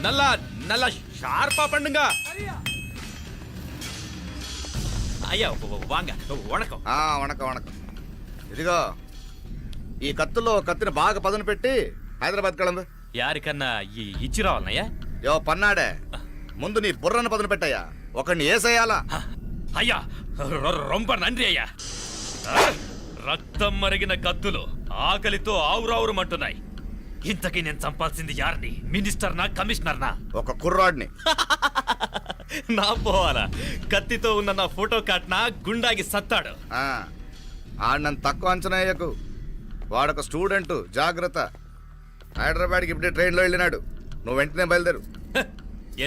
நல்லா நல்லா ஷார்ப்பா பண்ணுங்க. ஐயா வாங்க. వణకం. వణకం వణకం. ఇదిగో ఈ కత్తుల్లో కత్తిని బాగా పదును పెట్టి హైదరాబాద్ కళంబు. యారికన్నా ఇచ్చి రావాలన్నయ్యా? యో పన్నాడే, ముందు నీ బుర్రను పదును పెట్టయ్యా, ఒకడిని ఏసేయాలా. అయ్యా రొంప నంది అయ్యా. రక్తం మరిగిన కత్తులు ఆకలితో ఆవురావురమంటున్నాయి. ఇంతకీ నేను చంపాల్సింది యారిని? మినిస్టర్నా కమిషనర్నా? ఒక కుర్రాడిని. నా పోవాలా? కత్తితో ఉన్న నా ఫోటో కాట్నా గుండాగి సత్తాడు. ఆడినంత తక్కువ అంచనా వేయకు, వాడొక స్టూడెంట్, జాగ్రత్త. హైదరాబాద్కి ఇప్పుడే ట్రైన్లో వెళ్ళినాడు, నువ్వు వెంటనే బయలుదేరు.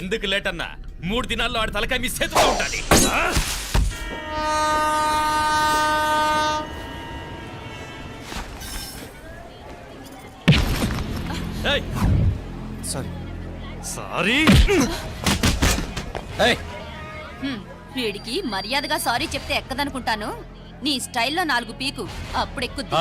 ఎందుకు లేట్ అన్నా? 3 దినాల్లో ఆడి తలకాయ మీ చేతిలో ఉండాలి. సారీ. వీడికి మర్యాదగా సారీ చెప్తే ఎక్కదనుకుంటాను. నీ స్టైల్లో 4 పీకు, అప్పుడు ఎక్కుద్ది.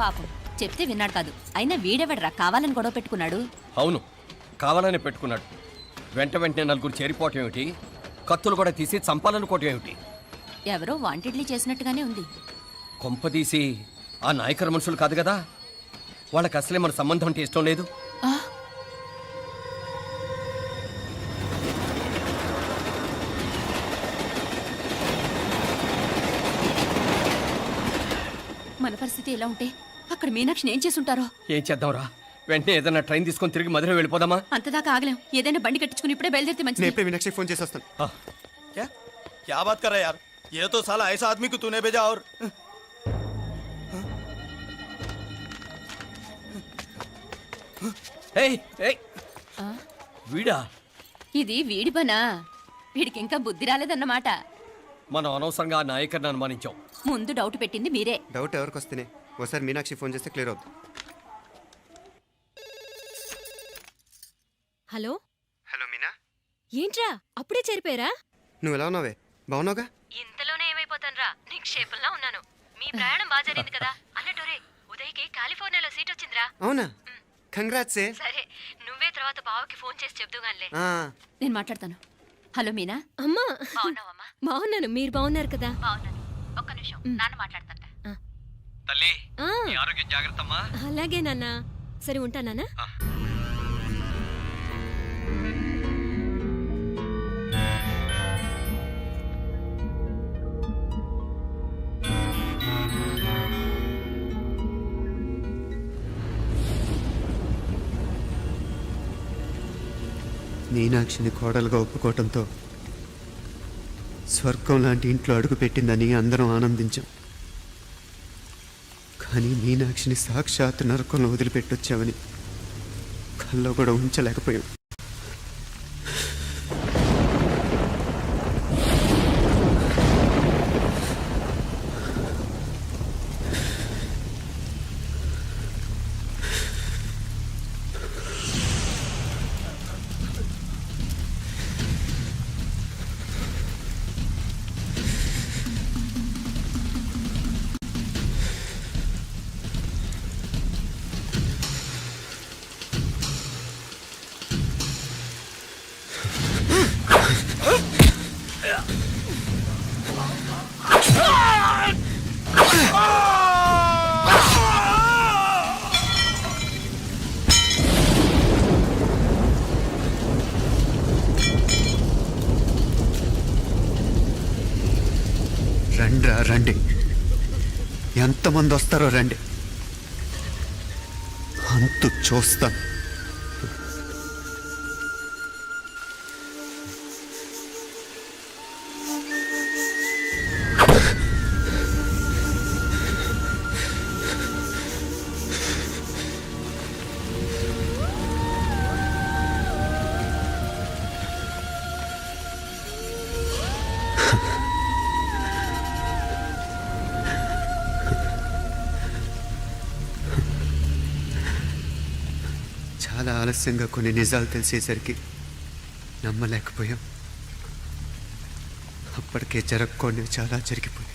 పాపం చెప్తే విన్నాడు కాదు. అయినా వీడెవడరా కావాలని గొడవ పెట్టుకున్నాడు? అవును, కావాలని పెట్టుకున్నాడు. వెంటనే 4 చేరిపోవటం ఏమిటి, కత్తులు కూడా తీసి చంపాలనుకోవటం ఏమిటి? ఎవరో వాంటెడ్లీ చేసినట్టుగానే ఉంది. కొంపదీసి ఆ నాయకర మనుషులు కాదు కదా? వాళ్ళకి అసలే మన సంబంధం అంటే ఇష్టం లేదు. మన పరిస్థితి ఎలా ఉంటే అక్కడ మీనాక్షిని ఏం చేసుంటారో? ఏం చేద్దాంరా, వెంటనే ఏదైనా ట్రైన్ తీసుకొని తిరిగి మధుర వెళ్ళిపోదామా? అంతదాకా ఆగలేం. ఏదైనా బండి కట్టించుకుని ఇప్పుడే బయలుదేరితే మంచిది. నేను మీనాక్షికి ఫోన్ చేసేస్తాను. क्या बात कर रहा है यार, ये तो साला ऐसा आदमी को तूने भेजा और వీడా? ఇది వీడి పనా? వీడికి ఇంకా బుద్ధి రాలేదన్నమాట. మనం అనవసరంగా ఆ నాయకర్ని అనుమానించాం. ముందు డౌట్ పెట్టింది మీరే. డౌట్ ఎవరికి వస్తేనే ఒకసారి మీనాక్షి ఫోన్ చేస్తే క్లియర్ అవుతుంది. హలో హలో మీనా, ఏంట్రా అప్పుడే చేరిపోయారా? నువ్వు ఎలా ఉన్నావే? బాగున్నావుగా? ఇంతలోనే ఏమైపోతానరా, నిక్షేపంలా ఉన్నాను. మీ ప్రయాణం బాగా జరిగింది కదా? అన్నట్టురే ఉదయ్కి కాలిఫోర్నియాలో సీట్ వచ్చిందిరా. అవునా? కంగ్రాట్స్. సరే నువ్వే తర్వాత బావకి ఫోన్ చేసి చెప్దుగానిలే. నేను మాట్లాడతాను. హలో మీనా. అమ్మా బాగున్నావమ్మా? బాగున్నాను, మీరు బాగున్నారు కదా? బాగున్నాను. ఒక్క నిమిషం, నాన్న మాట్లాడతాను. తల్లి, ఆరోగ్యం జాగ్రత్తమ్మా. అలాగే నాన్న. సరే ఉంటా నాన్న. మీనాక్షిని కోడలుగా ఒప్పుకోవటంతో స్వర్గం లాంటి ఇంట్లో అడుగుపెట్టిందని అందరం ఆనందించాం. కానీ మీనాక్షిని సాక్షాత్ నరకంలో వదిలిపెట్టొచ్చామని కల్లో కూడా ఉంచలేకపోయాం. రండ్రా రండి, ఎంతమంది వస్తారో రండి, అంతు చూస్తాను. చాలా ఆలస్యంగా కొన్ని నిజాలు తెలిసేసరికి నమ్మలేకపోయాం. అప్పటికే జరగకుండా చాలా జరిగిపోయాయి.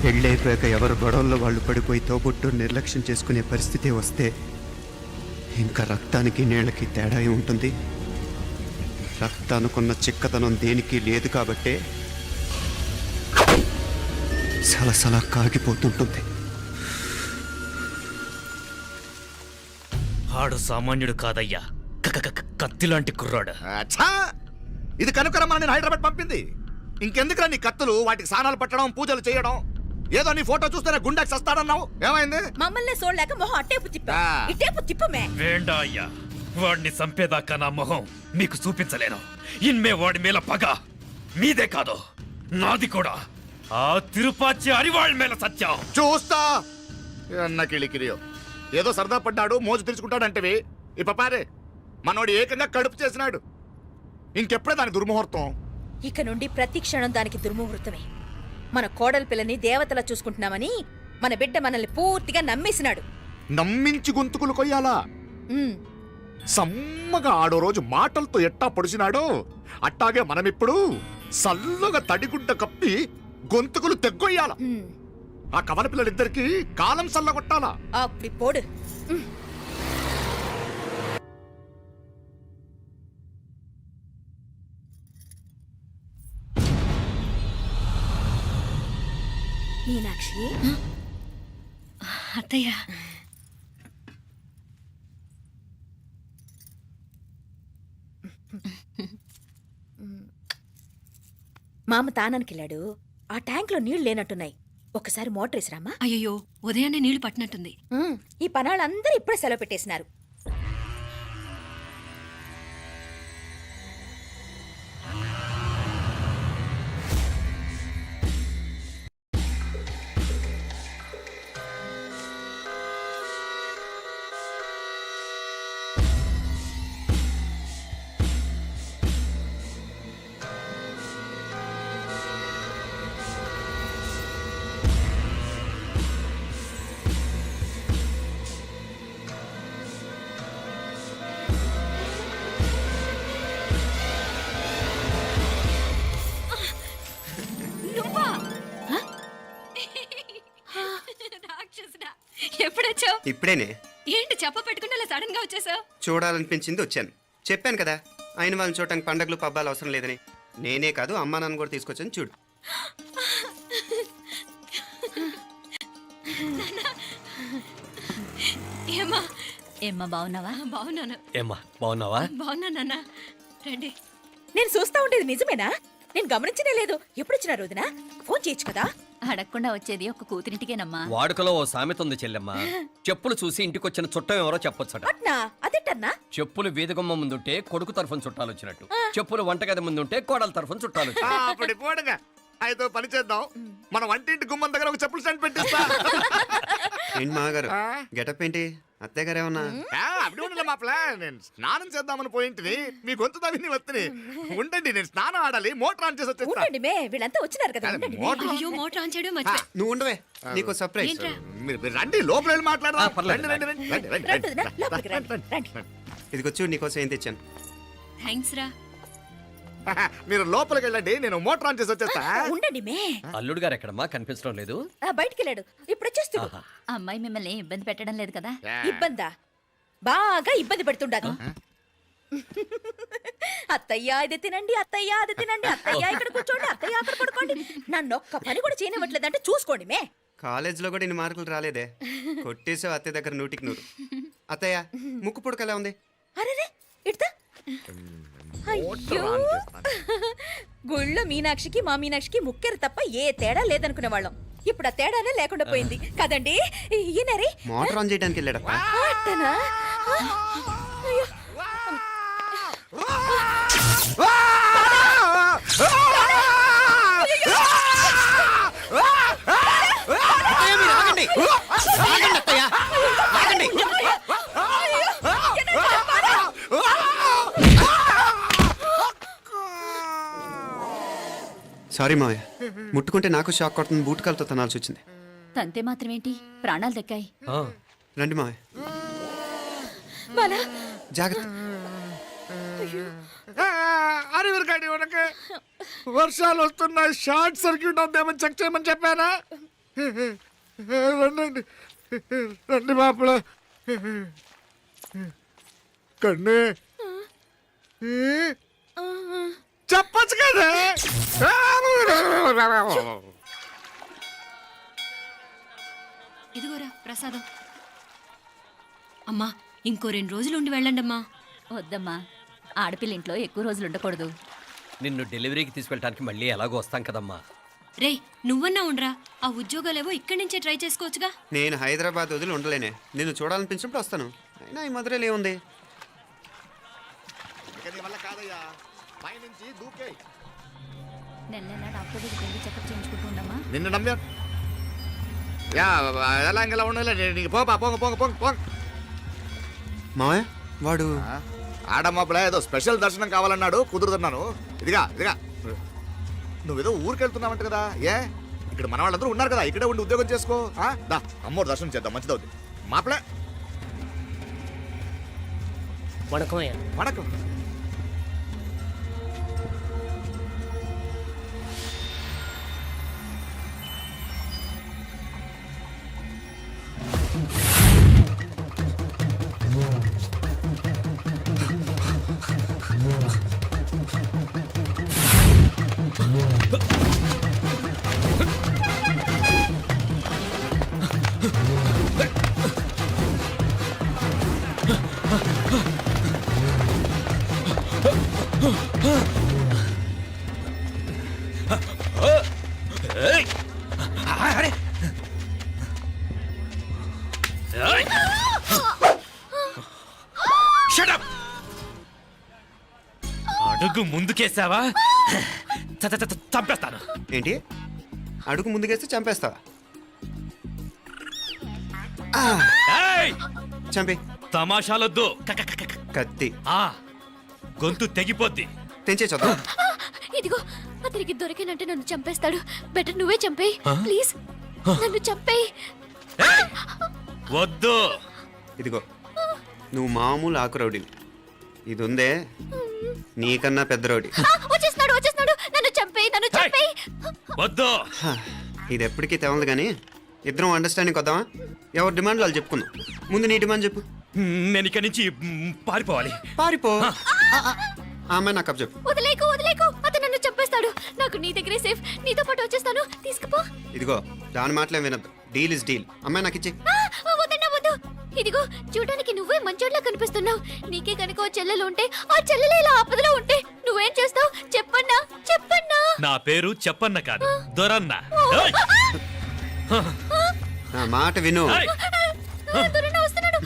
పెళ్ళైపోయాక ఎవరు గొడవల్లో వాళ్ళు పడిపోయి తోబుట్టు నిర్లక్ష్యం చేసుకునే పరిస్థితి వస్తే ఇంకా రక్తానికి నీళ్ళకి తేడా ఉంటుంది. రక్తానుకున్న చిక్కదనం దేనికి లేదు కాబట్టే సలసలా కాగిపోతుంటుంది. ఆడు సామాన్యుడు కాదయ్యా, కత్తిలాంటి కుర్రాడు. అచ్చా, ఇది కనుకరమ్మా నేను హైదరాబాద్ పంపింది. ఇంకెందుకురా నీ కత్తులు, వాటికి స్నానాలు పట్టడం, పూజలు చేయడం? ఏదో నీ ఫోటో చూస్తేనే గుండెకి సస్తాడన్నావు, ఏమైంది? మమ్మల్ని చూడలేక మొహం అట్టేపు తిప్పా, ఇట్టేపు తిప్పమే. వేండా అయ్యా, వాడిని చంపేదాకా నా మొహం మీకు చూపించలేను. ఇన్మే వాడి మేల పగ మీదే కాదు, నాది కూడా. ఆ తిరుపాచి అరివాళ్ళ మేల సత్యం చూస్తా. అన్న కిళికిరియో ఏదో సరదా పడ్డాడు, మోజు తెరుచుకుంటాడంటవి. ఈ పపారే మనోడు ఏకంగా కడుపు చేసినాడు. ఇంకెప్పుడే దాని దుర్ముహూర్తం? ఇక నుండి ప్రతి క్షణం దానికి దుర్ముహూర్తమే. మన కోడలి పిల్లని దేవతలా చూసుకుంటున్నామని మన బిడ్డ మనల్ని పూర్తిగా నమ్మేసినాడు. నమ్మించి గొంతుకులు కొయ్యాలా? ఉమ్, సమ్మగా ఆడో రోజు మాటలతో ఎట్టా పొడిచినాడో అట్టాగే మనమిప్పుడు సల్లుగా తడిగుడ్డ కప్పి గొంతుకులు తెగ్గొయ్యాల. ఉమ్. ఆ కవల పిల్లలిద్దరికి కాలం సల్లగొట్టాలా? అప్పటి పోడు. ఉమ్. మీనాక్షి, అత్తయ్య, మామ తానానికి వెళ్ళాడు. ఆ ట్యాంక్ లో నీళ్లు లేనట్టున్నాయి. ఒకసారి మోటార్ వేసిరామా. అయ్యో ఉదయాన్నే నీళ్లు పట్టినట్టుంది. ఈ పనాళ్ళందరూ ఇప్పుడే సెలవు పెట్టేసినారు. ఎప్పుడొచ్చావు? ఇప్పుడేనే ఏంటి చెప్ప పెట్టుకుని అలా సడన్ గా వచ్చేసావు? చూడాలనిపించింది వచ్చాను. చెప్పాను కదా ఆయన వాళ్ళని చూడటానికి పండగలు పబ్బాలు అవసరం లేదని. నేనే కాదు అమ్మా నాన్న కూడా తీసుకొచ్చాను చూడు. ఏమా ఏమ్మా బాగున్నావా? బాగున్నాను ఏమ్మా బాగున్నావా? బాగున్నానన్నా రండి. నేను చూస్తా ఉండేది నిజమేనా? నేను గమనించనే లేదు. ఎప్పుడొచ్చినా రోజున ఫోన్ చేయొచ్చు కదా. అడగకుండా వచ్చేది ఒక కూతురింటికేనమ్మా. వాడుకలో ఓ సామెత ఉంది చెల్లెమ్మ. చెప్పులు చూసి ఇంటికొచ్చిన చుట్టం ఎవరో చెప్పొచ్చట. అట్నా? అదేటన్నా? చెప్పులు వీధగుమ్మ ముందుంటే కొడుకు తరఫున చుట్టాలు వచ్చినట్టు, చెప్పులు వంటగది ముందుంటే కోడల తరఫున చుట్టాలు వచ్చినట్టు. అప్పుడు పోడుగా అయితే పని చేద్దాం. మన వంటింటి గుమ్మం దగ్గర ఒక చెప్పులు స్టాండ్ పెట్టిస్తా. ఏంటి మామగారు గెటప్ ఏంటి? అత్తయ్య గారు ఏమన్నా? అప్పుడు ఉండలే మా ప్లాన్. నేను స్నానం చేద్దామని పోయింటిని, మీ గొంతు తవ్వి వస్తుంది. ఉండండి, నేను స్నానం ఆడాలి. మోటార్ ఆన్ చేసి వచ్చేస్తా. ఉండండి మే, వీళ్ళంతా వచ్చినారు కదా. ఉండండి మే. మోటార్ అయ్యో మోటార్ ఆన్ చేయడం మర్చిపోయా. నువ్వు ఉండవే, నీకు సర్ప్రైజ్. మీరు రండి, లోపల వెళ్ళి మాట్లాడదాం. పర్లేదు. రండి, రండి, రండి, రండి, రండి రండి, వదినా, లోపలికి రండి, రండి. ఇదిగో చూడు నీకోసం ఏం తెచ్చాను. థ్యాంక్స్ రా. మీరు లోపలికి వెళ్ళండి, నేను మోటార్ ఆన్ చేసి వచ్చేస్తా. ఉండండి మే. అల్లుడు గారు ఎక్కడమ్మా కనిపించడం లేదు? బయటికి వెళ్ళాడు, ఇప్పుడు వచ్చేస్తాడు. ఆహా. అమ్మాయి మిమ్మల్ని ఇబ్బంది పెట్టడం లేదు కదా? ఇబ్బందా? బాగా ఇబ్బంది పెడుతుండదు. అత్తయ్య ఇది తినండి, అత్తయ్య అది తినండి, అత్తయ్య ఇక్కడ కూర్చోండి, అత్తయ్య అక్కడ పడుకోండి. నన్ను ఒక్క పని కూడా చేయనివ్వట్లేదంటే చూసుకోండి మే. కాలేజీలో కూడా ఇన్ని మార్కులు రాలేదే. కొట్టేసావు అత్తయ్య దగ్గర 100కి 100. అత్తయ్య ముక్కు పుడక ఎలా ఉంది? అరే ఇడతా. అయ్యో, గుళ్ళో మీనాక్షికి మా మీనాక్షికి ముక్కెరు తప్ప ఏ తేడా లేదనుకునే వాళ్ళం. ఇప్పుడు ఆ తేడానే లేకుండా పోయింది కదండి. ఈయనరే మోటార్ ఆన్ చేయడానికి వెళ్ళాడప్ప. అట్టనా? అయ్యో. సారీ మావయ్య, ముట్టుకుంటే నాకు షాక్ కొడుతుంది. బూట్ కాలుతో తనాల్సి వచ్చింది. తంతే మాత్రమేంటి, ప్రాణాలు దక్కాయి. ఆ, రండి మావయ్య, బాలా, జాగ్రత్త. అరవిరకండి ఉనకే వర్షాలు వస్తున్నాయి, షార్ట్ సర్క్యూట్ అవుతామని చెక్ చేయమని చెప్పానా? రండి రండి మాపల కన్నే చెప్పచ్చు కదా. ఇదిగోరా ప్రసాదం. అమ్మా ఇంకో 2 రోజులు ఉండి వెళ్ళండమ్మా. వద్దమ్మా, ఆడపిల్ల ఇంట్లో ఎక్కువ రోజులు ఉండకూడదు. నిన్ను డెలివరీకి తీసుకెళ్ళడానికి మళ్ళీ ఎలాగో వస్తాం కదమ్మా. రేయ్ నువ్వన్నా ఉండరా, ఆ ఉద్యోగాలేవో ఇక్కడి నుంచే ట్రై చేసుకోవచ్చుగా. నేను హైదరాబాద్ వదిలి ఉండలేనే. నిన్ను చూడాలనిపించినప్పుడు వస్తాను. అయినా ఈ మధురలో ఏముంది? వల్ల కాదయ్యా, పైనుంచి దూకే. నెల నెల డాక్టర్ దగ్గరికి వెళ్ళి చెకప్ చేయించుకుంటూ ఉండమ్మా. నిన్ను నమ్మా యా ఎలా ఇంకెలా ఉండాలి. నీకు పోపా పోంగ పోంగ పోంగ పోంగ. మావయ్య వాడు ఆడమ్మప్పుడే ఏదో స్పెషల్ దర్శనం కావాలన్నాడు, కుదురుతున్నాను. ఇదిగా ఇదిగా నువ్వేదో ఊరికెళ్తున్నావంట కదా. ఏ ఇక్కడ మన వాళ్ళందరూ ఉన్నారు కదా, ఇక్కడే ఉండి ఉద్యోగం చేసుకో. దా అమ్మోరు దర్శనం చేద్దాం, మంచిదవుద్ది. మాపలే వణకం. ఏయ్! అరే! ఏయ్! Shut up! అడుగు ముందుకేసావా చంపేస్తాను. ఏంటి? అడుగు ముందుకేస్తే చంపేస్తావా? ఏయ్! చంపి. తమాషాలొద్దు. కత్తి ఆ గొంతు తెగిపోద్ది. తెంచే చూద్దాం. ఇదిగో అతనికి దొరికినంటే నన్ను చంపేస్తాడు. బెటర్ నువ్వే చంపేయి ప్లీజ్, నన్ను చంపేయి. ఏయ్! వద్దు. ఇదిగో నువ్వు మామూలు ఆకు రౌడీవి. ఇది ఉందే నీకన్నా పెద్ద రౌడీ. వచ్చేస్తున్నాడు, నన్ను చంపేయి, నన్ను చంపేయి. వద్దు. హ, ఇది ఎప్పటికీ తెవలదు కానీ ఇద్దరం అండర్స్టాండింగ్ వద్దామా? ఎవరి డిమాండ్లు వాళ్ళు చెప్పుకుందాం. ముందు నీ డిమాండ్ చెప్పు. నేను ఇక్కడి నుంచి పారిపోవాలి. పారిపో. ఆ అమ్మాయి నాకు చెప్పు. వదిలేకు వదిలేకు, అతను నన్ను చంపేస్తాడు. నాకు నీ దగ్గరే సేఫ్, నీతో పాటు వచ్చేస్తాను. తీసుకుపో. ఇదిగో దాని మాటలే వినద్దు. Deal is deal. అమ్మాయి నాకు ఇచ్చి. వద్దన్నా వద్దు. ఇదిగో చూడడానికి నువ్వే మంచోడ్లా కనిపిస్తున్నావు. నీకే కనుక ఓ చెల్లెలు ఉంటే, ఆ చెల్లెలు ఇలా ఆపదలో ఉంటే నువ్వేం చేస్తావు చెప్పన్నా? చెప్పన్నా. నా పేరు చెప్పన్న కాదు, దొరన్న. ఏయ్! నా మాట విను. ఏయ్! దొరన్న వస్తున్నాడు.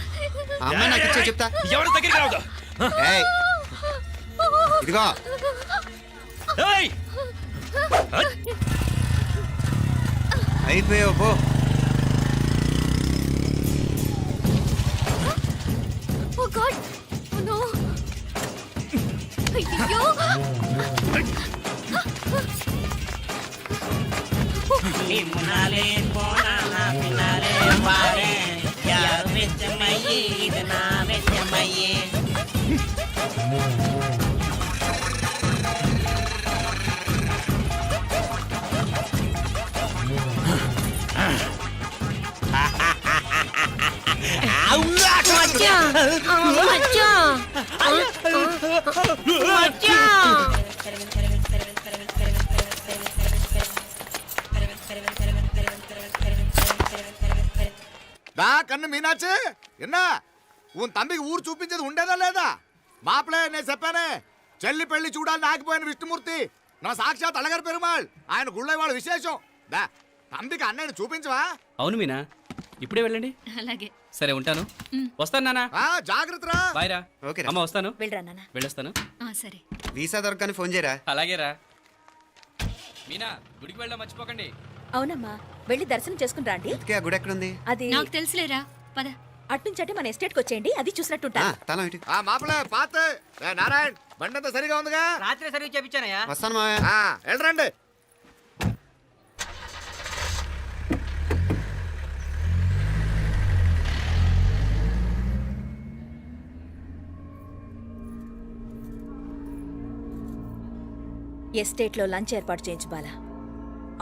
ఆ అమ్మాయి నాకు ఇచ్చే చెప్తా. ఎవరి దగ్గరికి రావద్దు. ఏయ్, ఇదిగో ఏయ్! ఏయ్! అయిపోయావు పో. ఓ గాడ్, ఓ నో. అయ్యో. దా కన్ను మీనాచి ఎన్నా ఉన్ తమ్మికి ఊరు చూపించేది ఉండేదా లేదా? మాపలే నేను చెప్పానే, చెల్లి పెళ్లి చూడాలని ఆగిపోయిన విష్ణుమూర్తి నా సాక్షాత్ అళగర్ పెరుమాళ్. ఆయన గుళ్ళో వాళ్ళ విశేషం. దా తమ్మికి అన్నయ్యని చూపించవా? అవును మీనా, ఇప్పుడే వెళ్ళండి. అలాగే. సరే ఉంటాను. వస్తాను నాన్న. జాగ్రత్తరా. బాయ్ రా. ఓకే రా. అమ్మ వస్తాను. వెళ్ళరా నాన్న. వెళ్ళొస్తాను. సరే. వీసా దొరకని ఫోన్ చేయరా. అలాగే రా. మీనా, గుడికి వెళ్ళడం మర్చిపోకండి. అవునమ్మా, వెళ్ళి దర్శనం చేసుకుని రండి. ఇంతకీ ఆ గుడి ఎక్కడుంది? అది నాకు తెలుసులేరా, పద. అట్నుంచి మన ఎస్టేట్ కి వచ్చేయండి, అది చూసినట్టుంటా. తల ఇటు. మాపలే పాత నారాయణ్ బండంతా సరిగా ఉందిగా? రాత్రి సర్వీస్ చేయించానయ్యా. వస్తాను మావయ్య. వెళ్ళరండి. ఎస్టేట్ లో లంచ్ ఏర్పాటు చేయించు బాలా.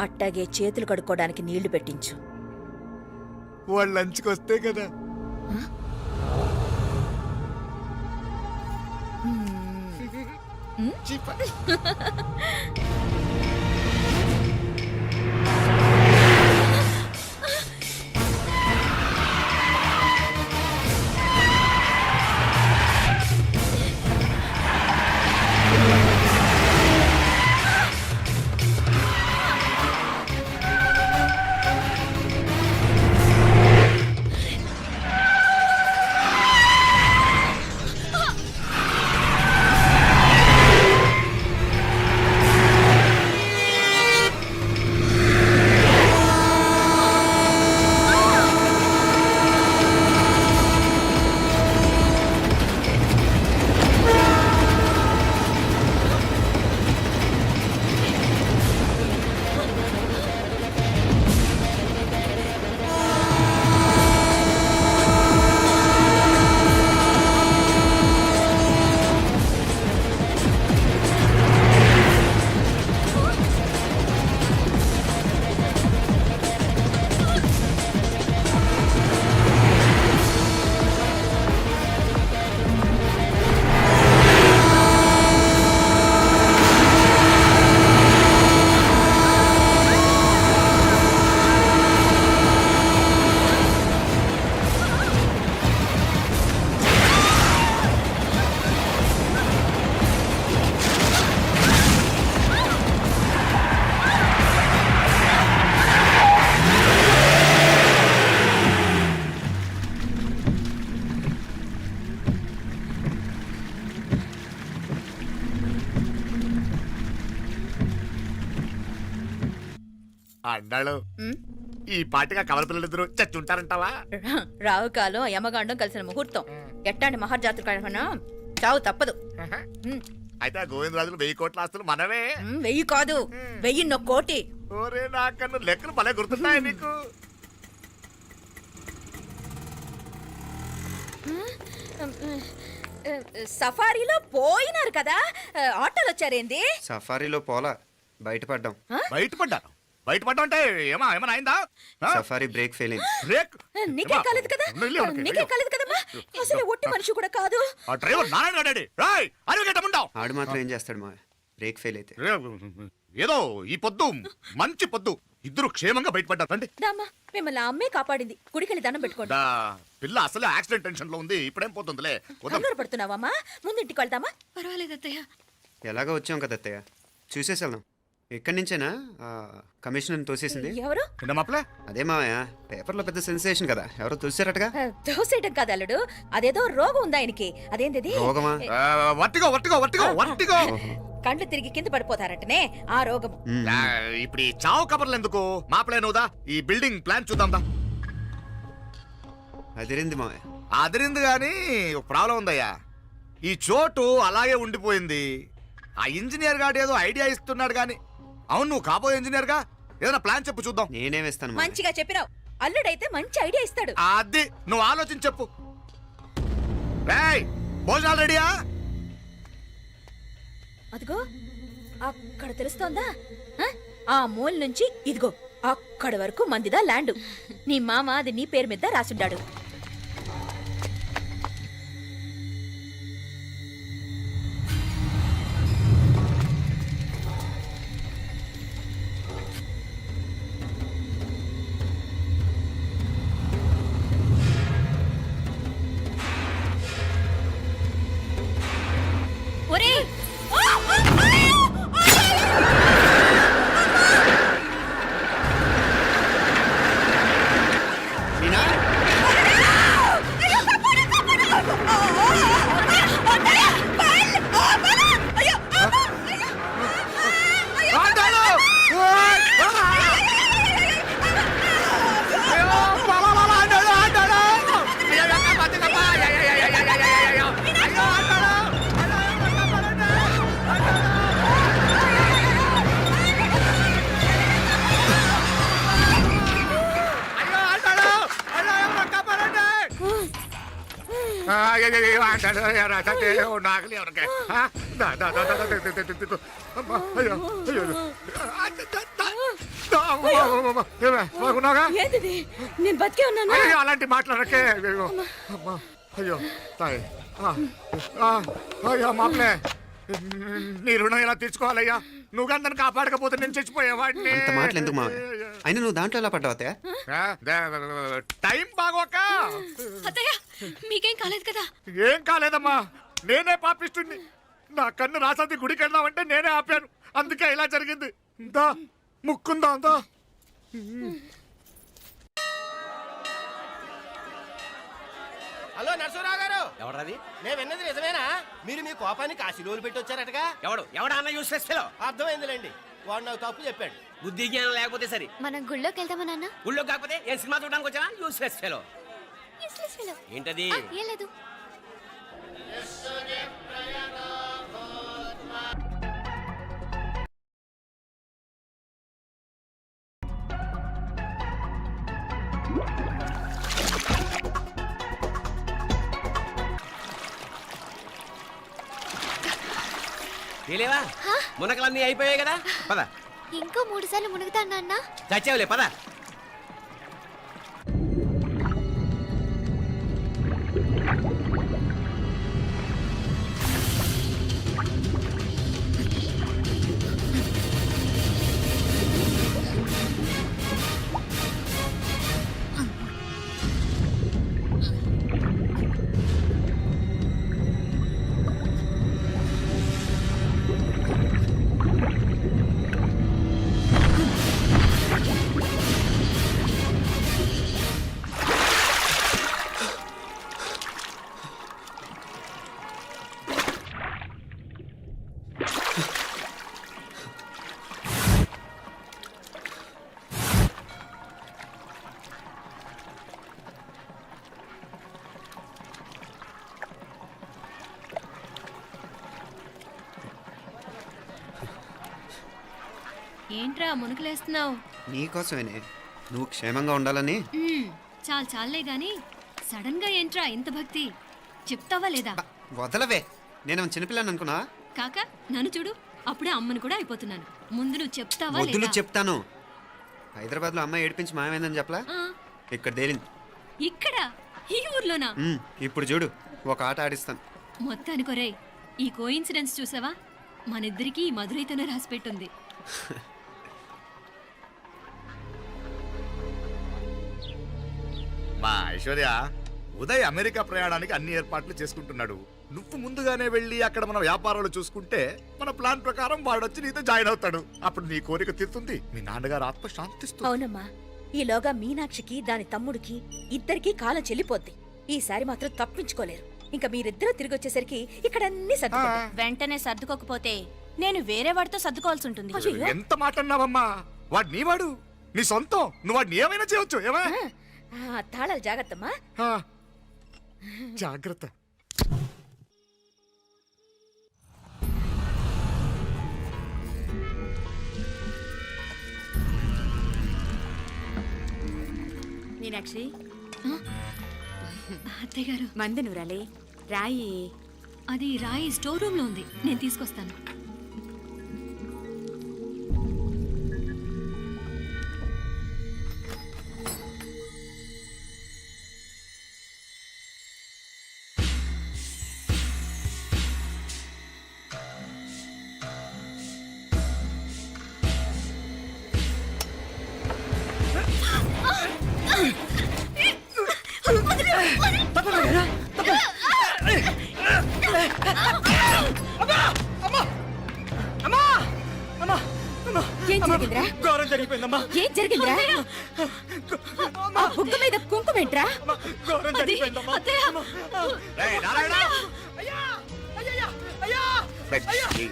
అట్టాగే చేతులు కడుక్కోవడానికి నీళ్లు పెట్టించు. వాళ్ళు లంచ్కి వస్తే కదా. అన్నాడు ఈ పాటిగా కవల పిల్లలిద్దరూ చచ్చుంటారంటావా? రావు కాలం యమగాండం కలిసిన ముహూర్తం. ఎట్టాంటి మహర్జాతృ కన్నా చావు తప్పదు. అయితే ఆ గోవిందరాజులు 1000 కోట్ల ఆస్తులు మనమే. 1000 కాదు, 1000 కోటి. ఓరే నాకన్ను లెక్కలు భలే గుర్తున్నాయి నీకు. సఫారీలో పోయినారు కదా, ఆటోలు వచ్చారేంది? సఫారీలో పోలా, బయటపడ్డాం. బయటపడ్డాను. బయటపడ్డా అంటే ఏమైనా అయిందా సఫారీ బ్రేక్ ఫెయిల్ అయింది. బ్రేక్ నీకే కాలేదు కదా నీకే కాలేదు కదమ్మా అసలు ఒట్టి మనిషి కూడా కాదు. ఆ డ్రైవర్ నారాయణ గాడి రాయ్ అరగటముండావు. ఆడు మాత్రం ఏం చేస్తాడు మావయ్య, బ్రేక్ ఫెయిల్ అయితే. ఏదో ఈ పొద్దు మంచి పొద్దు, ఇద్దరు క్షేమంగా బయటపడ్డారు. రండి. దామా మిమ్మల్ని ఆ అమ్మే కాపాడింది. గుడికెళ్ళి దండం పెట్టుకోండి. దా, పిల్ల అసలే యాక్సిడెంట్ టెన్షన్ లో ఉంది, ఇప్పుడేం పోతుందిలే. వద్దాం. కంగారు పడుతున్నావమ్మా, ముందు ఇంటికి వెళ్తామా? పర్వాలేదు అత్తయ్య. ఎలాగో వచ్చాం కదా అత్తయ్య, చూసేసి వెళ్దాం. ఎక్కడి నుంచేనా కమిషనర్ తోసేసింది? ఎవరు? మాప్లే అదే మావయ్య, పేపర్లో పెద్ద సెన్సేషన్ కదా, ఎవరో తోసారటగా. దోసేయటం కాదు అల్లుడు, అదేదో రోగం ఉందా ఆయనకి. అదేంటిది? రోగమా? Vertigo vertigo vertigo vertigo. కండ్లు తిరిగి కింద పడిపోతారటనే ఆ రోగం. ఇప్పుడు ఈ చావు కబర్లు ఎందుకు? మాప్లే నువ్వుదా, ఈ బిల్డింగ్ ప్లాన్ చూద్దాందా. అదిరింది మావయ్య. అదిరింది గాని ఒక ప్రాబ్లం ఉందయ్యా, ఈ చోటు అలాగే ఉండిపోయింది. ఆ ఇంజనీర్ గాడు ఏదో ఐడియా ఇస్తున్నాడు గాని. అవును, నువ్వు కాబోయే ఇంజనీర్ గా ఏదైనా ప్లాన్ చెప్పు చూద్దాం. నేనే వేస్తాను మావయ్య. మంచిగా చెప్పినావు. అల్లుడైతే మంచి ఐడియా ఇస్తాడు. అది నువ్వు ఆలోచించి చెప్పు. రేయ్, భోజనాలు రెడీయా? అదిగో అక్కడ తెలుస్తోందా? ఆ మూల నుంచి ఇదిగో అక్కడ వరకు మందిదా ల్యాండ్. నీ మామ అది నీ పేరు మీద రాసుండాడు. ఒరేయ్, మీనా? ఆండాలు! ఓయ్! అయ్యో, బాబా, బాబా, ఆండాలు, ఆండాలు! అయ్యో, ఎక్క బతికప్పా! అయ్యో, అయ్యో, అయ్యో, అయ్యో, అయ్యో, అయ్యో! అయ్యో, ఆండాలు! అయ్యో, ఎక్క పడండి! అయ్యో, ఆండాలు! అయ్యో, ఎక్క పడండి! అయ్యో, అయ్యో, ఆండాలు, అయ్యో, రాజాకి, ఓ నాగలి ఎవరికి? ఆ? దా, దా, దా, దా, దా, దా, దా, దా, దా. అమ్మా, అయ్యో, అయ్యో, అయ్యో. ఆ, దా, దా, దా. దా, అమ్మా, అమ్మా, అమ్మా. ఏమే, బాగున్నావుగా? ఏంటిది? నేను బతికే ఉన్నాను. అయ్యో, అలాంటి మాట్లాడకే. అయ్యో, అమ్మా, అయ్యో, తాయ్. అయ్యో, మాప్లే, నీ రుణం ఎలా తీర్చుకోవాలయ్యా? నువ్వు అందరిని కాపాడకపోతే నేను చచ్చిపోయేవాడిని. అంత మాటలు ఎందుకు మావయ్య? అయినా నువ్వు దాంట్లో ఎలా పడ్డావు అత్తయ్య? టైం బాగోక. అత్తయ్య మీకేం కాలేదు కదా? ఏం కాలేదమ్మా, నేనే పాపిస్తుంది. నా కన్ను రాసాది గుడికి వెళ్దామంటే నేనే ఆపాను, అందుకే ఇలా జరిగింది. దా, ముక్కుందా దా. హలో నరసరావు గారు, ఎవడది? నేను విన్నది నిజమేనా? మీరు మీ కోపానికి కాశీలోలు పెట్టి వచ్చారటగా? ఎవడా అన్న యూస్లెస్ ఫెలో? అర్థమైందిలేండి, వాడు నాకు తప్పు చెప్పాడు. బుద్ధి జ్ఞానం లేకపోతే సరే. మనం గుళ్ళోకి వెళ్దామా నాన్న? ఊళ్ళో కాకపోతే ఏం సినిమా చూడడానికి వచ్చానా? Useless fellow. ఏంటది? ఏం లేదు. తెలియవా? మునకలన్నీ అయిపోయాయి కదా, పద. ఇంకో 3 సార్లు మునుగుతాను నాన్న. చచ్చావులే, పద. ఏంట్రా మునుకులేస్తున్నావు? నీకోసమేనే, నువ్వు క్షేమంగా ఉండాలని. చాలు చాలే గాని సడన్ గా ఏంట్రా ఇంత భక్తి? చెప్తావా లేదా? వదలవే, నేను చిన్నపిల్లని అనుకున్నా. కాక నన్ను చూడు, అప్పుడే అమ్మను కూడా అయిపోతున్నాను. ముందు నువ్వు చెప్తావా వద్దులు లేదా? చెప్తాను. హైదరాబాద్లో అమ్మాయి ఏడిపించి మాయమైందని చెప్పలా ఇక్కడ తేలింది. ఇక్కడ ఈ ఊర్లోనా? ఇప్పుడు చూడు ఒక ఆట ఆడిస్తాను. మొత్తానికి ఒరేయ్, ఈ కోయిన్సిడెన్స్ చూసావా? మనిద్దరికి ఈ మధురైతోనే రాసి పెట్టుంది. మా ఐశ్వర్య, ఉదయ్ అమెరికా ప్రయాణానికి అన్ని ఏర్పాట్లు చేసుకుంటున్నాడు. నువ్వు ముందుగానే వెళ్ళి అక్కడ మన వ్యాపారాలు చూసుకుంటే మన ప్లాన్ ప్రకారం వాడొచ్చి నీతో జాయిన్ అవుతాడు. అప్పుడు నీ కోరిక తీరుతుంది, మీ నాన్నగారు ఆత్మ శాంతిస్తుంది. అవునమ్మా, ఈలోగా మీనాక్షికి దాని తమ్ముడికి ఇద్దరికి కాలం చెల్లిపోద్ది. ఈసారి మాత్రం తప్పించుకోలేరు. ఇంకా మీరిద్దరూ తిరిగి వచ్చేసరికి ఇక్కడ అన్ని సర్దుకుంటాయి. వెంటనే సర్దుకోకపోతే నేను వేరే వాడితో సర్దుకోవాల్సి ఉంటుంది. అయ్యో. ఎంత మాట అన్నావమ్మా? వాడు నీ వాడు, నీ సొంతం. నువ్వు వాడిని ఏమైనా చేయొచ్చు. ఏమా తాళాలు జాగ్రత్తమ్మా. జాగ్రత్త. మీనాక్షి, అత్తయ్య గారు, మందు నూరాలి. రాయి అది రాయి స్టోర్ రూమ్ లో ఉంది, నేను తీసుకొస్తాను. ఏం జరిగిందిరా? ఘోరం జరిగిపోయిందమ్మా. ఏం జరిగిందిరా? ఆ బుగ్గ మీద కుంకుమేంట్రా? ఘోరం జరిగిపోయిందమ్మా. రేయ్, నారాయణ! అయ్యా! అయ్యయ్యా! అయ్యా! రేయ్,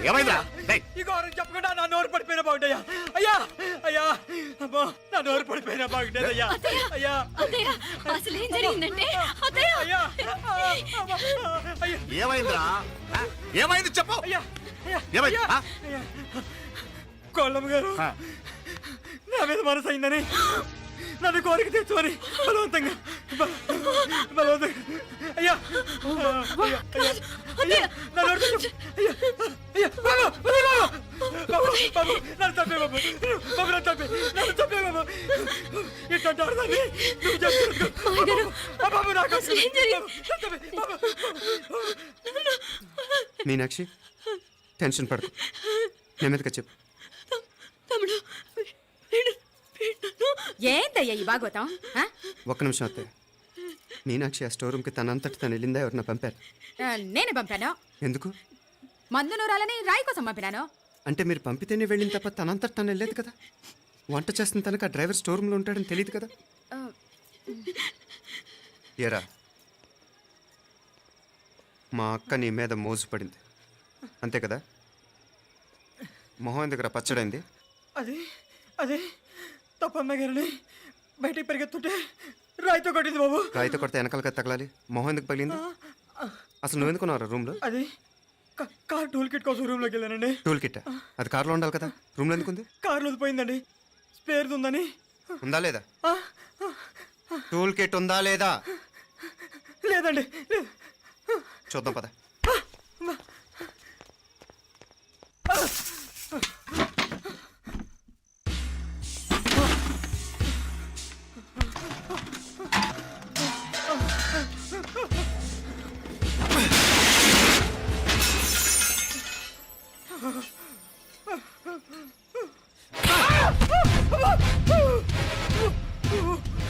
ఏమైందిరా? రేయ్, ఈ ఘోరం చెప్పకుండా నా నోరు పడిపోయినా బాగుండయ్యా. అయ్యా! అయ్యా! అమ్మా, నా నోరు పడిపోయినా బాగుండేదయ్యా. అయ్యా! అత్తయ్య, అసలు ఏం జరిగిందంటే అత్తయ్య, అయ్యా! అయ్యా! ఏమైందిరా? ఏమైంది చెప్పు. అయ్యా! అయ్యా! ఏమైంది? అయ్యా! అయ్యా! కోళ్ళమ్మ గారు నా మీద మనసు అయిందని నన్ను కోరిక తెచ్చుకొని బలవంతంగా అయ్యా నన్ను చంపే బాబు, నన్ను చంపే బాబు. ఇట్లాంటి ఆడదాన్ని నువ్వు చెప్తున్నావు బాబు. నాకు మీనాక్షి, టెన్షన్ పడకు, నెమ్మదిగా చెప్పు. తమ్ముడు, ఏందయ్యా ఈ భాగవతం? ఒక్క నిమిషం అత్తయ్య. మీనాక్షి ఆ స్టోర్ రూమ్కి తనంతటి తను వెళ్ళిందా, ఎవరన్నా పంపారు? నేను పంపాను. ఎందుకు? మందు నూరాలని రాయి కోసం పంపినాను. అంటే మీరు పంపితేనే వెళ్ళింది తప్ప తనంతటి తను వెళ్ళలేదు కదా. వంట చేస్తున్న తనకు ఆ డ్రైవర్ స్టోర్ రూమ్లో ఉంటాడని తెలియదు కదా. ఏరా, మా అక్క నీ మీద మోజు పడింది అంతే కదా. మొహం దగ్గర పచ్చడైంది. అదే తప్పమ్మ గారిని బయటికి పరిగెత్తుంటే రాయితో కొట్టింది బాబు. రాయితో కొడితే వెనకాలగా తగలాలి. మొహం ఎందుకు పగిలింది? అసలు నువ్వెందుకున్నావు రూమ్లో? అది కార్ టూల్ కిట్ కోసం రూమ్లోకి వెళ్ళానండి. టూల్ కిట్ అది కార్లో ఉండాలి కదా, రూమ్లో ఎందుకుంది? కార్లో పోయిందండి, స్పేర్ ఉందని. ఉందా లేదా? టూల్ కిట్ ఉందా లేదా? లేదండి, లేదు. చూద్దాం పద.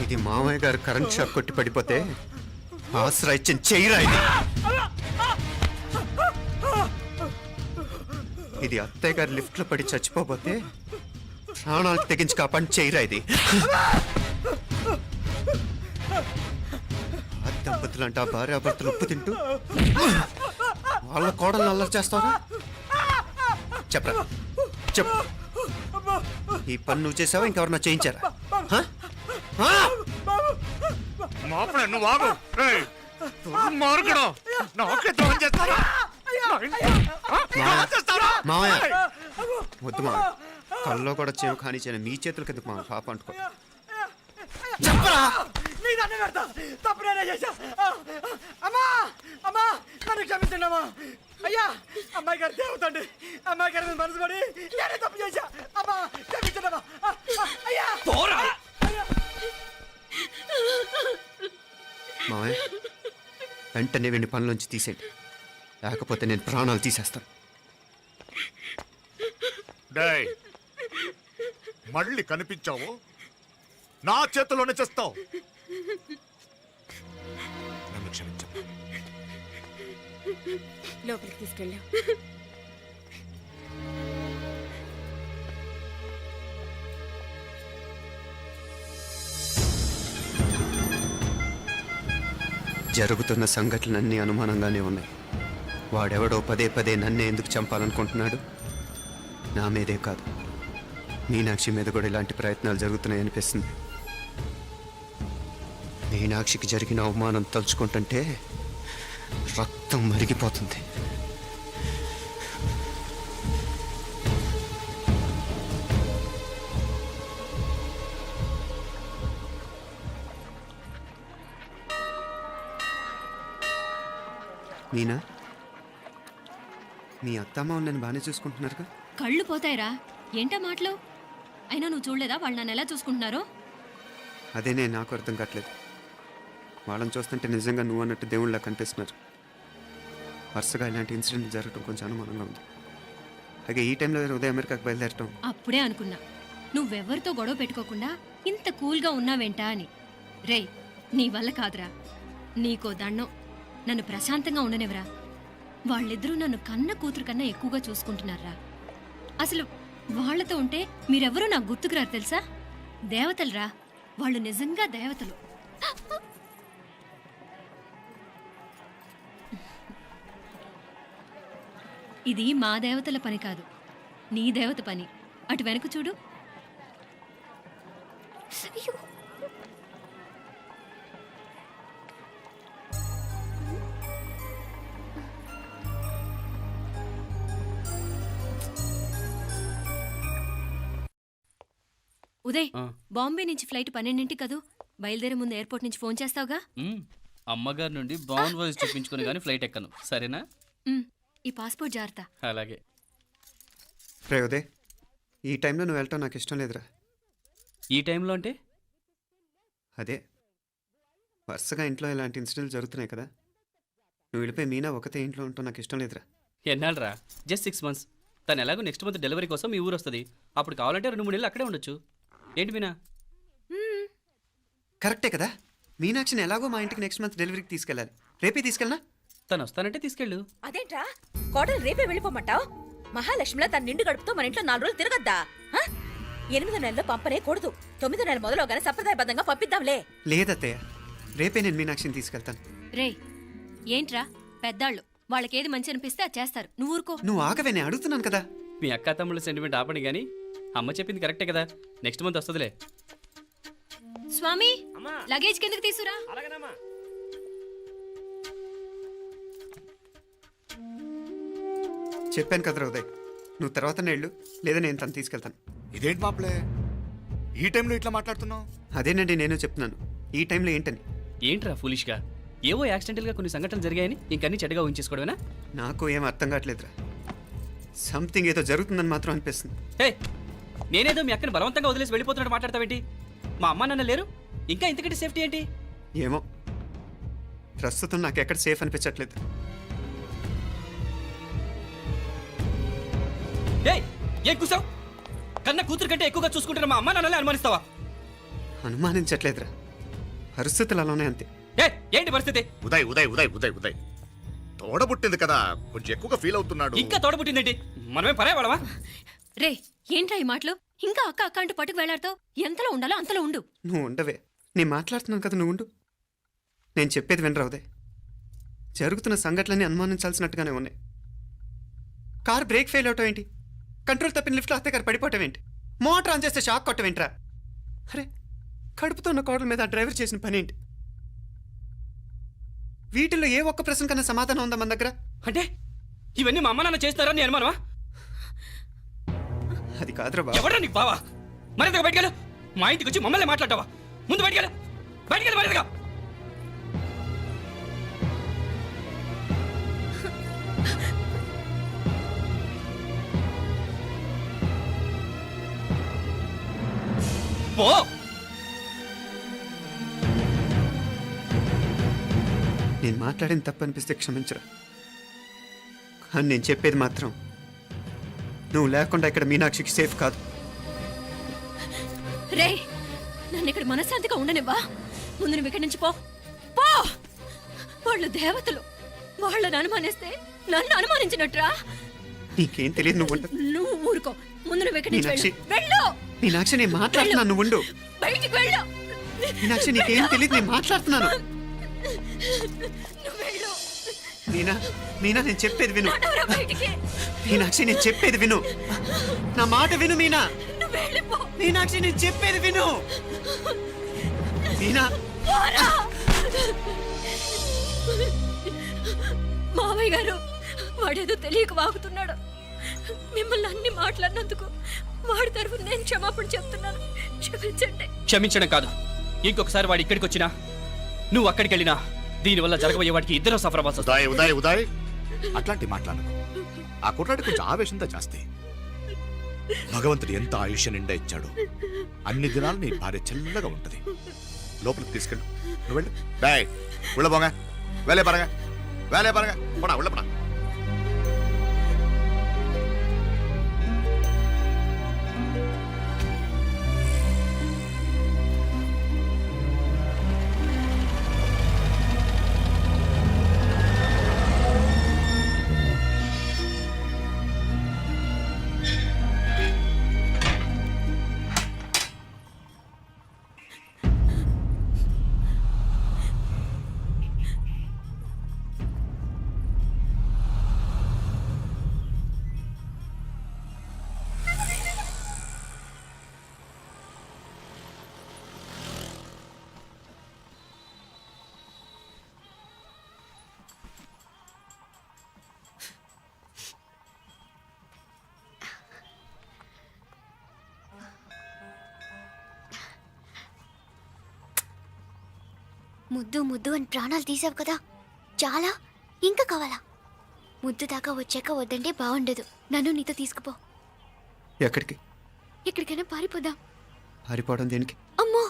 ఇది మామయ్య గారు కరెంట్ షాక్ కొట్టి పడిపోతే ఆసరా ఇచ్చిన చెయ్యిరా ఇది. ఇది అత్తయ్య గారు లిఫ్ట్ లో పడి చచ్చిపోతే ప్రాణాలకు తెగించి కాపాడి చెయ్యిరా ఇది. దంపతులంట భార్యాభర్తలు ఉప్పు తింటూ వాళ్ళ కోడలు అల్లరి చేస్తారా? చెప్పరా, చెప్పు. ఈ పని నువ్వు చేసావా, ఇంకెవరన్నా చేయించారా? మాపడే నువ్వు ఆగు. రేయ్, మార్గడం నాకే ద్రోహం చేస్తారా? మావయ్య వద్దు మావయ్య, కల్లో కూడా చేవు కానీ చేయను. మీ చేతుల కిందకు మా పాప అంటుకో. చెప్పరా, నీ దండం పెడతా. తప్పు నేనే చేశా. అమ్మా, అమ్మా, నన్ను క్షమించండి అమ్మా. అయ్యా, అమ్మాయి గారు దేవతండి. అమ్మాయి గారి మీద మనసు పడి నేనే తప్పు చేశా. అమ్మా, క్షమించండి అమ్మా. అయ్యా. మావయ్య వెంటనే వీడిని పనిలోంచి తీసేయండి, లేకపోతే నేను ప్రాణాలు తీసేస్తాను. డేయ్, మళ్ళీ కనిపించావు నా చేతిలోనే చేస్తావు. నన్ను క్షమించు. లోపలికి తీసుకెళ్ళాం. జరుగుతున్న సంఘటనలన్నీ అనుమానంగానే ఉన్నాయి. వాడెవడో పదే పదే నన్నే ఎందుకు చంపాలనుకుంటున్నాడు? నా మీదే కాదు, మీనాక్షి మీద కూడా ఇలాంటి ప్రయత్నాలు జరుగుతున్నాయి అనిపిస్తుంది. మీనాక్షికి జరిగిన అవమానం తలుచుకుంటుంటే రక్తం మరిగిపోతుంది. మీనా, మీ అత్తమ్మ నన్ను బాగానే చూసుకుంటున్నారుగా? కళ్ళు పోతాయిరా, ఏంటా మాటలు? అయినా నువ్వు చూడలేదా వాళ్ళు నన్ను ఎలా చూసుకుంటున్నారో? అదేనే నాకు అర్థం కావట్లేదు. వాళ్ళని చూస్తుంటే నిజంగా నువ్వు అన్నట్టు దేవుళ్ళ కనిపిస్తున్నారు. వరుసగా ఇలాంటి ఇన్సిడెంట్ జరగడం కొంచెం అనుమానంగా ఉంది. అలాగే ఈ టైంలో ఉదయం అమెరికాకు బయలుదేరటం. అప్పుడే అనుకున్నా నువ్వెవరితో గొడవ పెట్టుకోకుండా ఇంత కూల్గా ఉన్నావేంటా అని. రేయ్, నీ వల్ల కాదురా, నీకో దండం, నన్ను ప్రశాంతంగా ఉండనివరా. వాళ్ళిద్దరూ నన్ను కన్న కూతురు కన్నా ఎక్కువగా చూసుకుంటున్నారా. అసలు వాళ్లతో ఉంటే మీరెవరూ నాకు గుర్తుకురారు తెలుసా? దేవతలరా, వాళ్ళు నిజంగా దేవతలు. ఇది మా దేవతల పని కాదు, నీ దేవత పని. అటు వెనక చూడు. ఉదయ్, బాంబే నుంచి ఫ్లైట్ 12 కదూ. బయలుదేరే ముందు ఎయిర్పోర్ట్ నుంచి ఫోన్ చేస్తావుగా? అమ్మగారి నుండి బాండ్ వాయిస్ చూపించుకుని కానీ ఫ్లైట్ ఎక్కను, సరేనా? ఈ పాస్పోర్ట్ జాగ్రత్త. అలాగే. రే ఉదయ్, ఈ టైంలో నువ్వు వెళ్ళటం నాకు ఇష్టం లేదురా. ఈ టైంలో అంటే? అదే, వరుసగా ఇంట్లో ఇలాంటి ఇన్సిడెంట్లు జరుగుతున్నాయి కదా. నువ్వు వెళ్ళిపోయి మీనా ఒకతే ఇంట్లో ఉంటావు నాకు ఇష్టం లేదురా. ఎన్నాళ్ళరా? Just 6 months. తను ఎలాగో నెక్స్ట్ మంత్ డెలివరీ కోసం మీ ఊరు వస్తుంది. అప్పుడు కావాలంటే 2-3 నెలలు అక్కడే ఉండొచ్చు. ఏంటి మీనా? కరెక్టే కదా. మీనాక్షిని ఎలాగో మా ఇంటికి నెక్స్ట్ మంత్ డెలివరీకి తీసుకెళ్ళాలి. రేపే తీసుకెళ్ళనా? తను వస్తానంటే తీసుకెళ్ళు. అదేంట్రా కోడలు రేపే వెళ్ళిపోమంటావు? మహాలక్ష్మిలా తన నిండు గడుపుతో మన ఇంట్లో 4 రోజులు తిరగద్దా? 8వ నెలలో పంపనే కూడదు. 9వ నెల మొదలుగానే సంప్రదాయబద్ధంగా పంపిద్దాంలే. లేదత్తయ్య, రేపే నేను మీనాక్షిని తీసుకెళ్తాను. రే, ఏంట్రా పెద్దాళ్ళు, వాళ్ళకేది మంచి అనిపిస్తే అది చేస్తారు. నువ్వు ఊరుకో. నువ్వు ఆగవే, నేను అడుగుతున్నాను కదా. మీ అక్క తమ్ముళ్ళ సెంటిమెంట్ ఆపండి కానీ అమ్మ చెప్పింది కరెక్టే కదా. నెక్స్ట్ మంత్ వస్తుందిలే. స్వామి, లగేజ్ కిందకి తీసురా. చెప్పాను కదరా ఉదయ్, నువ్వు తర్వాత నేళ్ళు లేదా నేను తను తీసుకెళ్తాను. ఇదేంటి మాప్లే, ఈ టైంలో ఇట్లా మాట్లాడుతున్నావు? అదేనండి నేను చెప్తున్నాను, ఈ టైంలో ఏంటని. ఏంట్రా ఫులిష్గా? ఏవో యాక్సిడెంటల్గా కొన్ని సంఘటనలు జరిగాయని ఇంకన్నీ చెడ్డగా ఊహించేసుకోవడమేనా? నాకు ఏం అర్థం కావట్లేదురా. సంథింగ్ ఏదో జరుగుతుందని మాత్రం అనిపిస్తుంది. హే, నేనేదో మీ అక్కని బలవంతంగా వదిలేసి వెళ్ళిపోతున్నట్టు మాట్లాడతావేంటి? మా అమ్మ నాన్న లేరు, ఇంకా ఇంతకంటే సేఫ్టీ ఏంటి? ఏమో, ప్రస్తుతం నాకు ఎక్కడ సేఫ్ అనిపించట్లేదు. ఏం కూసావు? కన్న కూతురు కంటే ఎక్కువగా చూసుకుంటున్న మా అమ్మ నాన్నలే అనుమానిస్తావా? అనుమానించట్లేదురా, పరిస్థితులు అలానే అంతే. ఏంటి పరిస్థితి? ఉదయ్ ఉదయ్ ఉదయ్ ఉదయ్ ఉదయ్ తోడబుట్టింది కదా, కొంచెం ఎక్కువగా ఫీల్ అవుతున్నాడు. ఇంకా తోడబుట్టిందేంటి? మనమే పరాయవాడవా? రే, ఏంట్రా ఈ మాటలు? ఇంకా అక్క అక్క అంటూ పట్టుకు వెళ్లాడుతావు. ఎంతలో ఉండాలో అంతలో ఉండు. నువ్వు ఉండవే, నేను మాట్లాడుతున్నాను కదా, నువ్వు ఉండు. నేను చెప్పేది వినరా ఉదయ్, జరుగుతున్న సంఘటనలన్నీ అనుమానించాల్సినట్టుగానే ఉన్నాయి. కార్ బ్రేక్ ఫెయిల్ అవటం ఏంటి? కంట్రోల్ తప్పిన లిఫ్ట్లో అత్తగారు పడిపోవటం ఏంటి? మోటార్ ఆన్ చేస్తే షాక్ కొట్టం ఏంట్రా? అరే, కడుపుతో ఉన్న కోడల మీద ఆ డ్రైవర్ చేసిన పని ఏంటి? వీటిల్లో ఏ ఒక్క ప్రశ్న కన్నా సమాధానం ఉందా మన దగ్గర? అంటే ఇవన్నీ మా అమ్మ నాన్న చేస్తారని నేను అనుమానమా? అది కాదురా బాబు. ఎవరా నీకు బావా? మరింతగా బయటకెళ్ళు. మా ఇంటికి వచ్చి మమ్మల్ని మాట్లాడతావా? ముందు బయటకెళ్ళు, బయటకెళ్ళు మరింతగా. పో. నేను మాట్లాడిన తప్పు అనిపిస్తే క్షమించరా, కానీ నేను చెప్పేది మాత్రం నువ్వు లేకుండా ఇక్కడ మీనాక్షికి సేఫ్ కాదు. రే, నన్ను ఇక్కడ మనశ్శాంతిగా ఉండనివ్వా. ముందు నువ్వు ఇక్కడి నుంచి పో పో. వాళ్ళు దేవతలు, వాళ్ళని అనుమానిస్తే నన్ను అనుమానించినట్రా. నీకేం తెలియదు, నువ్వు ఉండు. నువ్వు ఊరుకో. ముందు నువ్వు ఇక్కడి నుంచి మీనాక్షి. వెళ్ళు. మీనాక్షి, నేను మాట్లాడుతున్నాను, నువ్వు ఉండు. బయటికి వెళ్ళు. మీనాక్షి, నీకేం తెలియదు, నేను మాట్లాడుతున్నాను. నువ్వు వెళ్ళు. మీనా, మీనా, నేను చెప్పేది విను. నడవరా బయటికి. మీనాక్షి, నేను చెప్పేది విను. నా మాట విను మీనా. నువ్వు వెళ్ళిపో. మీనాక్షి, నేను చెప్పేది విను. మీనా, పోరా. మావయ్య గారు, వాడేదో తెలియక వాగుతున్నాడు. మిమ్మల్ని అన్ని మాట్లాడినందుకు వాడి తరఫున నేను క్షమాపణ చెప్తున్నాను. క్షమించండి. క్షమించడం కాదు, ఇంకొకసారి వాడు ఇక్కడికి వచ్చినా నువ్వు అక్కడికి వెళ్ళినా దీనివల్ల జరగబోయే వాడికి ఇద్దరు సఫర్ అవ్వాల్సి వస్తుంది. ఉదయ్ ఉదయ్ ఉదయ్ అట్లాంటి మాట్లాడు. ఆ కుట్రాడి కొంచెం ఆవేశంతో జాస్తి. భగవంతుడు ఎంత ఆయుష్య నిండా ఇచ్చాడు. అన్ని దినాలు నీ భార్య చల్లగా ఉంటది. లోపలికి తీసుకెళ్ళు, నువ్వు వెళ్ళు. డాయ్ ఉళ్ళ పోగా, వేలే పరగా, వేలే పరగా, పోనా ఉళ్ళ పోనా. ముద్దు ముద్దు అని ప్రాణాలు తీసావు కదా, చాలా ఇంకా కావాలా? ముద్దు దాకా వచ్చాక వద్దంటే బాగుండదు. నన్ను నీతో తీసుకుపో. ఎక్కడికి? ఎక్కడికైనా పారిపోదాం. పారిపోవడం దేనికి? అమ్మో,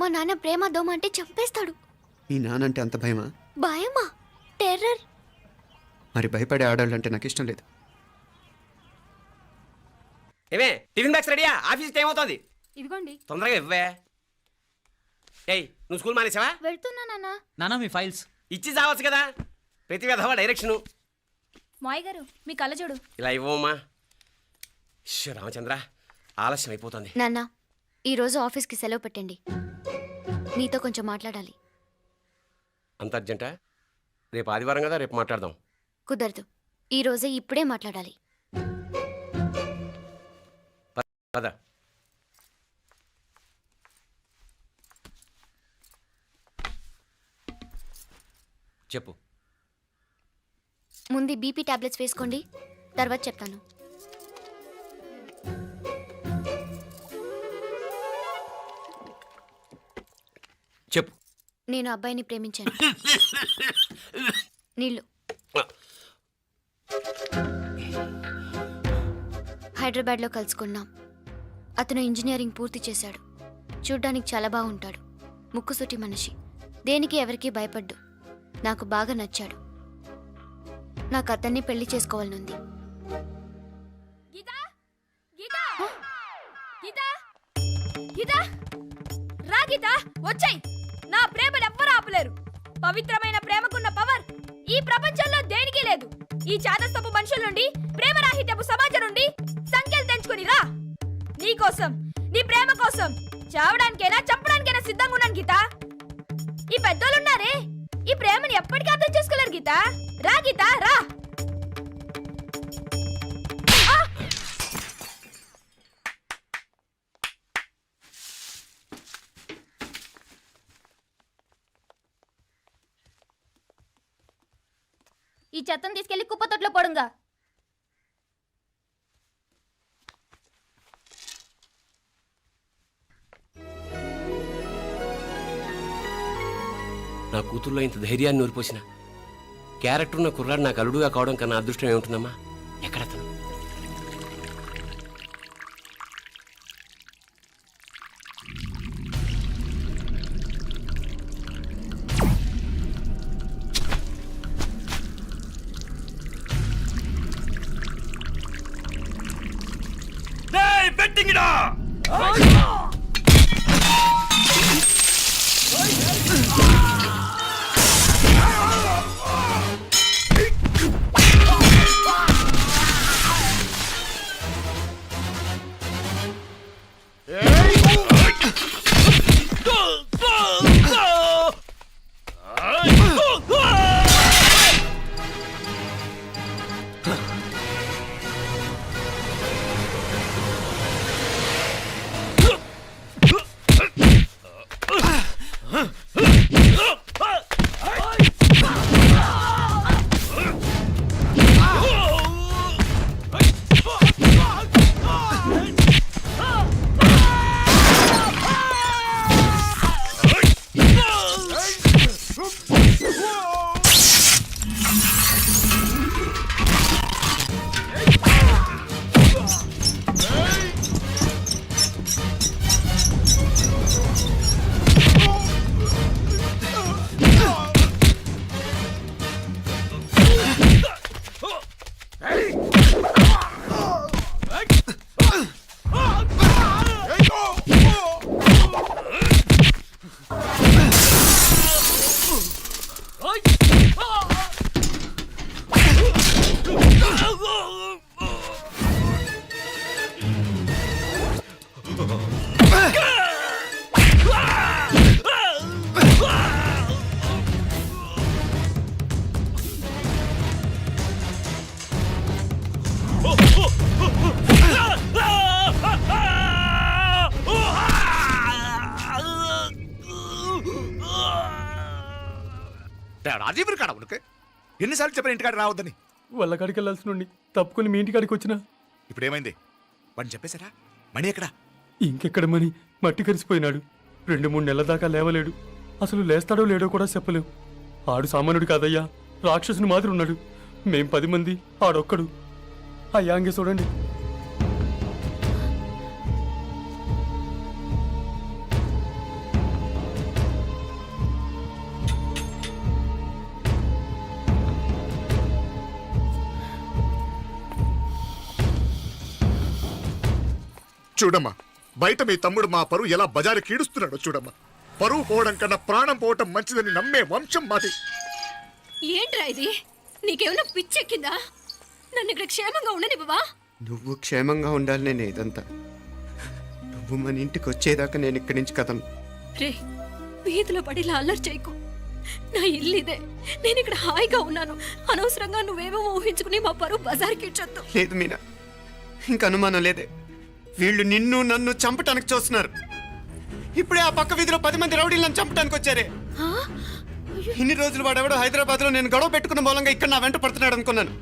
మా నాన్న ప్రేమ దోమ అంటే చంపేస్తాడు. మీ నానంటే అంత భయమా? భయమా? టెర్రర్. మరి భయపడే ఆడాలంటే నాకు ఇష్టం లేదు. ఏమే టిఫిన్ బ్యాగ్స్ రెడీయా? ఆఫీస్ టైం అవుతుంది. ఇదిగోండి. తొందరగా ఇవ్వే. ఏయ్, నువ్వు స్కూల్ మానేసావా? వెళ్తున్నా నాన్న. నానా మీ ఫైల్స్ ఇచ్చి చావచ్చు కదా. ప్రతి విధవా డైరెక్షను. మాయ్ గారు, మీ కళ్ళజోడు. ఇలా ఇవ్వమ్మా. రామచంద్ర, ఆలస్యం అయిపోతుంది. నాన్న, ఈరోజు ఆఫీస్కి సెలవు పెట్టండి. నీతో కొంచెం మాట్లాడాలి. అంత అర్జెంటా? రేపు ఆదివారం కదా, రేపు మాట్లాడదాం. కుదరదు, ఈరోజే ఇప్పుడే మాట్లాడాలి. పద. చెప్పు. ముందు బీపీ టాబ్లెట్స్ వేసుకోండి, తర్వాత చెప్తాను. చెప్పు. నేను అబ్బాయిని ప్రేమించాను. నీళ్ళు. హైదరాబాద్లో కలుసుకున్నాం. అతను ఇంజనీరింగ్ పూర్తి చేశాడు. చూడ్డానికి చాలా బాగుంటాడు. ముక్కుసూటి మనిషి. దేనికి ఎవరికీ భయపడ్డు. నాకు బాగా నచ్చాడు. నాకు అతన్ని పెళ్లి చేసుకోవాలనుంది. రా గీత, వచ్చాయి. నా ప్రేమను ఎవ్వరూ ఆపలేరు. పవిత్రమైన ప్రేమకున్న పవర్ ఈ ప్రపంచంలో దేనికి లేదు. ఈ చాదస్తపు మనుషుల నుండి, ప్రేమరాహిత్యపు సమాజం నుండి సంఖ్యలు తెంచుకుని రా. నీ కోసం, నీ ప్రేమ కోసం చావడానికైనా చంపడానికైనా సిద్ధంగా ఉన్నాను గీత. ఈ పెద్దోళ్ళున్నారే, ఈ ప్రేమని ఎప్పటికీ అర్థం చేసుకోలేరు గీత. రా గీత, రా. ఈ చెత్తను తీసుకెళ్లి కుప్పతొట్లో పడుంగా. నా కూతుర్లో ఇంత ధైర్యాన్ని నూరిపోసిన క్యారెక్టర్ ఉన్న కుర్రాడు నాకు అల్లుడుగా కావడం కన్నా అదృష్టం ఏముంటుందమ్మా? ఎక్కడతను? రాజీవ్ కాడ ఉనకే ఎన్నిసార్లు చెప్పిన ఇంటికాడ రావద్దని. వాళ్ళ కాడికి వెళ్ళాల్సిన నుండి తప్పుకొని మీ ఇంటికాడికి వచ్చినా ఇప్పుడు ఏమైంది? వాడిని చెప్పేశారా? మణి ఎక్కడా? ఇంకెక్కడ మని మట్టి కరిసిపోయినాడు. 2-3 నెలల దాకా లేవలేడు. అసలు లేస్తాడో లేడో కూడా చెప్పలేం. ఆడు సామాన్యుడు కాదయ్యా, రాక్షసుని మాదిరి ఉన్నాడు. మేం 10 మంది, ఆడొక్కడు. అయ్యా అంగే చూడండి. చూడమ్మా, బయట మీ తమ్ముడు మా పరువు ఎలా బజారు కీడుస్తున్నాడో చూడమ్మా. పరువు పోవడం కన్నా ప్రాణం పోవటం మంచిదని నమ్మే వంశం మాది. ఏంట్రా ఇది? నీకేమైనా పిచ్చెక్కిందా? నన్ను ఇక్కడ క్షేమంగా ఉండని బాబా. నువ్వు క్షేమంగా ఉండాలి. నేను ఇదంతా నువ్వు మన ఇంటికి వచ్చేదాకా నేను ఇక్కడి నుంచి కదలను. రే, వీధిలో పడి ఇలా అల్లరి చేయకు. నా ఇల్లు ఇదే. నేను ఇక్కడ హాయిగా ఉన్నాను. అనవసరంగా నువ్వేమో ఊహించుకుని మా పరువు బజార్కి ఇచ్చొద్దు. లేదు మీనా, ఇంక అనుమానం లేదే. వీళ్ళు నిన్ను నన్ను చంపటానికి చూస్తున్నారు. ఇప్పుడే ఆ పక్క వీధిలో 10 మంది రౌడీలు నన్ను చంపడానికి వచ్చారే. ఇన్ని రోజులు వాడెవడో హైదరాబాద్ లో నేను గొడవ పెట్టుకున్న మూలంగా ఇక్కడ నా వెంట పడుతున్నాడు అనుకున్నాను.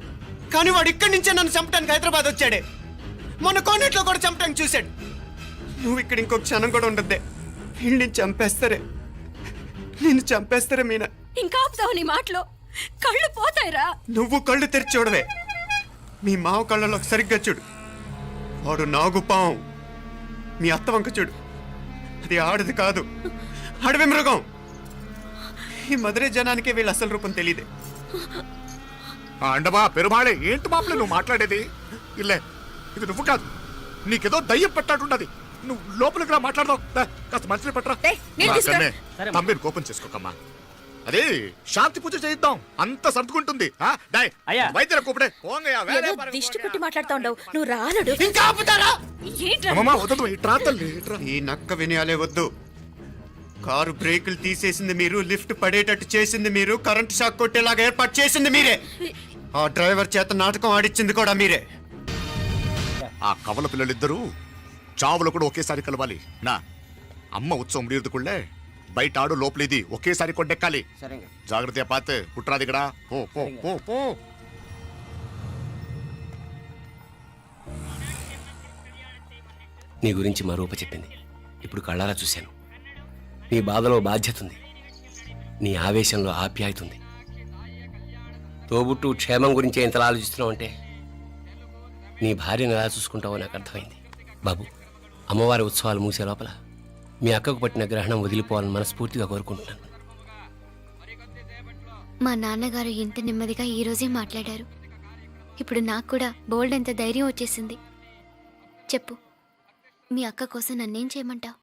కానీ వాడు ఇక్కడి నుంచే నన్ను చంపడానికి హైదరాబాద్ వచ్చాడే. మొన్న కోనేట్లో కూడా చంపడానికి చూశాడు. నువ్వు ఇక్కడ ఇంకొక క్షణం కూడా ఉండద్దే. వీళ్ళని చంపేస్తారే, నిన్ను చంపేస్తారే మీనా. ఇంకా ఆపుతావు నీ మాటలో? కళ్ళు పోతాయిరా. నువ్వు కళ్ళు తెరిచి చూడవే. మీ మావ కళ్ళలో సరిగ్గా చూడు. వాడు నాగుపాం. మీ అత్త వంక చూడు, అది ఆడది కాదు, అడవి మృగం. ఈ మధురై జనానికే వీళ్ళ అసలు రూపం తెలియదే. అండమా పెరుమాళే, ఏంటి మాపలే నువ్వు మాట్లాడేది? ఇల్లే, ఇది నువ్వు కాదు, నీకేదో దయ్యం పట్టాడున్నది. నువ్వు లోపలికి రా, మాట్లాడదాం. కాస్త మంచిని పట్టరా. తమ్మిని కోపం చేసుకోకమ్మా. అదే శాంతి పూజ చేయిద్దాం, అంత సర్దుకుంటుంది. వైద్యుల కూపడే దిష్టి పెట్టి మాట్లాడుతా ఉండవు. నువ్వు రానడు. ఈ నక్క వినయాలే వద్దు. కారు బ్రేకులు తీసేసింది మీరు, లిఫ్ట్ పడేటట్టు చేసింది మీరు, కరెంట్ షాక్ కొట్టేలాగా ఏర్పాటు చేసింది మీరే. ఆ డ్రైవర్ చేత నాటకం ఆడిచ్చింది కూడా మీరే. ఆ కవల పిల్లలిద్దరూ చావులో కూడా ఒకేసారి కలవాలి. నా అమ్మ ఉత్సవం ముడియదుకుళ్ళే బయట ఆడు లోపలిది ఒకేసారి కొట్టెక్కాలి. జాగ్రత్త పాత్ కుట్రాది ఇక్కడ. పో పో పో పో. నీ గురించి మా రూప చెప్పింది. ఇప్పుడు కళ్ళారా చూశాను. నీ బాధలో బాధ్యత ఉంది, నీ ఆవేశంలో ఆప్యాయత ఉంది. తోబుట్టు క్షేమం గురించి ఎంతలా ఆలోచిస్తున్నావు అంటే నీ భార్యను ఎలా చూసుకుంటావో నాకు అర్థమైంది. బాబు, అమ్మవారి ఉత్సవాలు మూసే లోపల మీ అక్కకు పట్టిన గ్రహణం వదిలిపోవాలని మనస్ఫూర్తిగా కోరుకుంటున్నాను. మా నాన్నగారు ఇంత నెమ్మదిగా ఈ రోజే మాట్లాడారు. ఇప్పుడు నాకు కూడా బోల్డ్ ఎంత ధైర్యం వచ్చేసింది. చెప్పు, మీ అక్క కోసం నన్నేం చేయమంటావు?